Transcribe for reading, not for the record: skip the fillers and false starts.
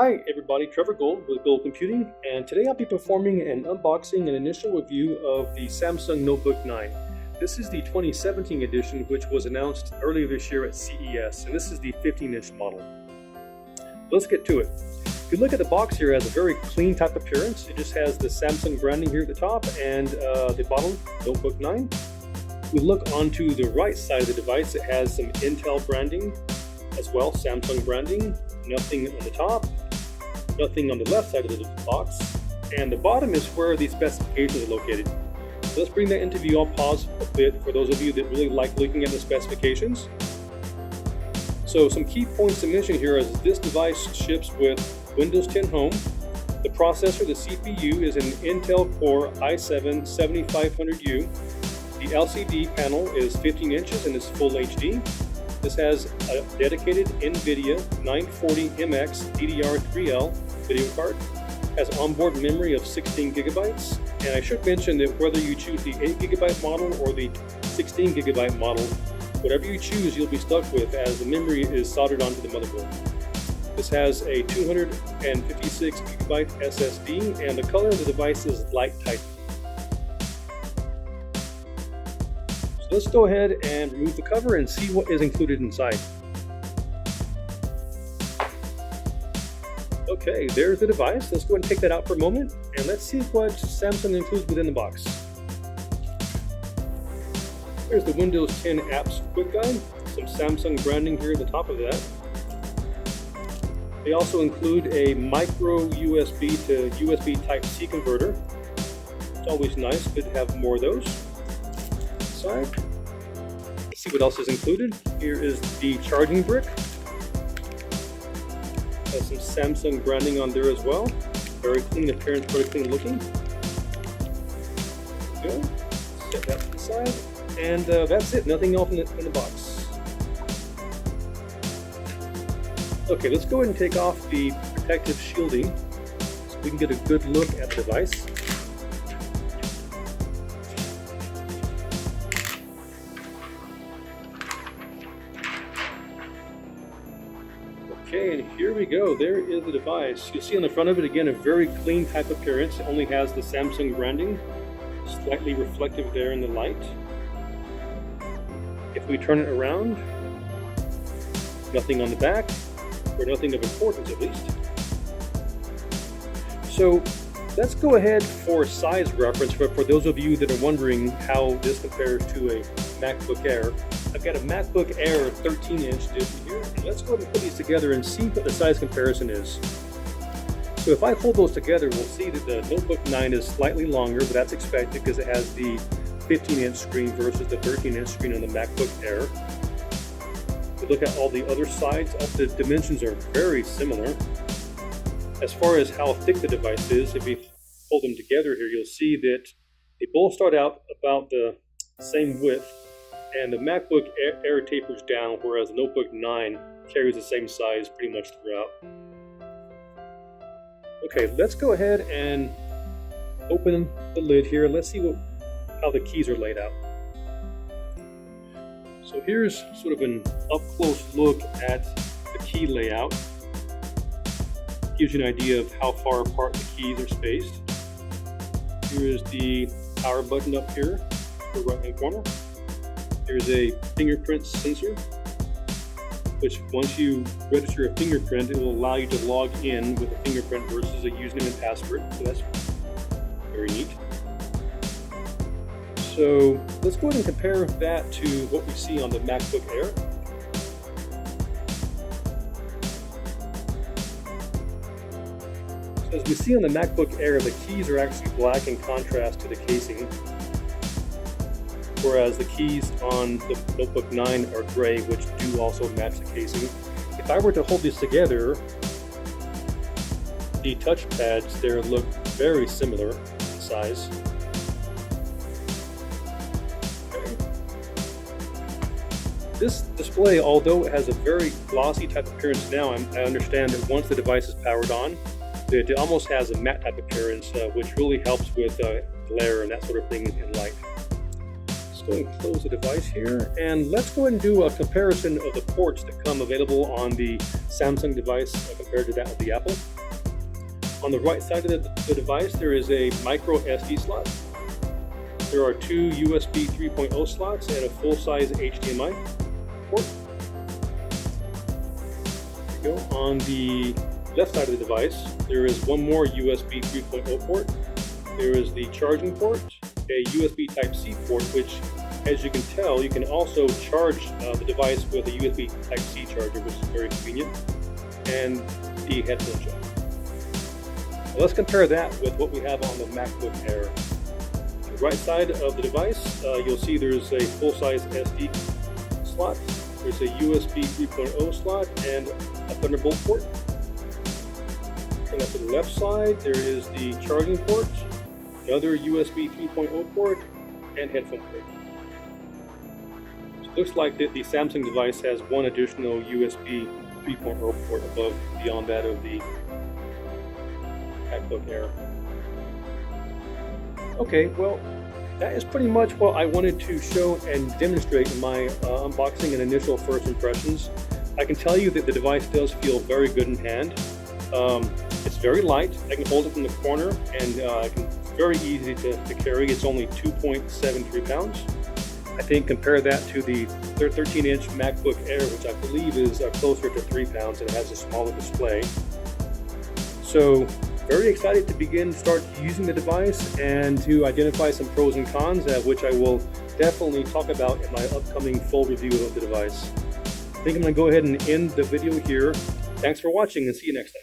Hi everybody, Trevor Gold with Gold Computing, and today I'll be performing an unboxing and initial review of the Samsung Notebook 9. This is the 2017 edition, which was announced earlier this year at CES, and this is the 15-inch model. Let's get to it. If you look at the box here, it has a very clean type appearance. It just has the Samsung branding here at the top and the bottom, Notebook 9. If we look onto the right side of the device, it has some Intel branding as well, Samsung branding, nothing on the top, nothing on the left side of the box, and the bottom is where the specifications are located. So let's bring that into view. I'll pause a bit for those of you that really like looking at the specifications. So some key points to mention here is this device ships with Windows 10 Home. The processor, the CPU, is an Intel Core i7-7500U. The LCD panel is 15 inches and is full HD. This has a dedicated NVIDIA 940MX DDR3L video card, has onboard memory of 16 gigabytes, and I should mention that whether you choose the 8 gigabyte model or the 16 gigabyte model, whatever you choose you'll be stuck with, as the memory is soldered onto the motherboard. This has a 256 gigabyte SSD, and the color of the device is light Titan. Let's go ahead and remove the cover and see what is included inside. Okay, there's the device. Let's go ahead and take that out for a moment and let's see what Samsung includes within the box. There's the Windows 10 Apps Quick Guide, some Samsung branding here at the top of that. They also include a micro USB to USB Type-C converter. It's always nice, good to have more of those. Side. Let's see what else is included. Here is the charging brick. Has some Samsung branding on there as well. Very clean appearance, very clean looking. Good. Set that to the side. And that's it. Nothing else in the box. Okay, let's go ahead and take off the protective shielding so we can get a good look at the device. Okay, and here we go. There is the device. You'll see on the front of it, again, a very clean type appearance. It only has the Samsung branding, slightly reflective there in the light. If we turn it around, nothing on the back, or nothing of importance at least. So let's go ahead for size reference, but for those of you that are wondering how this compares to a MacBook Air, I've got a MacBook Air 13-inch disc here, and let's go ahead and put these together and see what the size comparison is. So if I hold those together, we'll see that the Notebook 9 is slightly longer, but that's expected because it has the 15-inch screen versus the 13-inch screen on the MacBook Air. If you look at all the other sides, all the dimensions are very similar. As far as how thick the device is, if you hold them together here, you'll see that they both start out about the same width, and the MacBook Air tapers down, whereas the Notebook 9 carries the same size pretty much throughout. Okay, let's go ahead and open the lid here. Let's see how the keys are laid out. So here's sort of an up-close look at the key layout. Gives you an idea of how far apart the keys are spaced. Here is the power button up here, the right-hand corner. There's a fingerprint sensor, which once you register a fingerprint, it will allow you to log in with a fingerprint versus a username and password. So that's very neat. So let's go ahead and compare that to what we see on the MacBook Air. So as we see on the MacBook Air, the keys are actually black in contrast to the casing, whereas the keys on the Notebook 9 are gray, which do also match the casing. If I were to hold these together, the touch pads there look very similar in size. Okay. This display, although it has a very glossy type appearance now, I understand that once the device is powered on, it almost has a matte type appearance, which really helps with glare and that sort of thing in light. go ahead and close the device here, and let's go ahead and do a comparison of the ports that come available on the Samsung device compared to that of the Apple. On the right side of the device, there is a micro SD slot. There are two USB 3.0 slots and a full-size HDMI port. There you go. On the left side of the device, there is one more USB 3.0 port. There is the charging port, a USB Type-C port, which, as you can tell, you can also charge the device with a USB Type-C charger, which is very convenient, and the headphone jack. Now let's compare that with what we have on the MacBook Air. On the right side of the device, you'll see there's a full-size SD slot, there's a USB 3.0 slot, and a Thunderbolt port. Turn up to the left side, there is the charging port, another USB 3.0 port, and headphone port. So it looks like the Samsung device has one additional USB 3.0 port beyond that of the MacBook Air. Okay, well, that is pretty much what I wanted to show and demonstrate in my unboxing and initial first impressions. I can tell you that the device does feel very good in hand. It's very light. I can hold it in the corner, and it's very easy to carry. It's only 2.73 pounds. I think compare that to the 13-inch MacBook Air, which I believe is closer to 3 pounds, and it has a smaller display. So very excited to start using the device and to identify some pros and cons, which I will definitely talk about in my upcoming full review of the device. I think I'm going to go ahead and end the video here. Thanks for watching, and see you next time.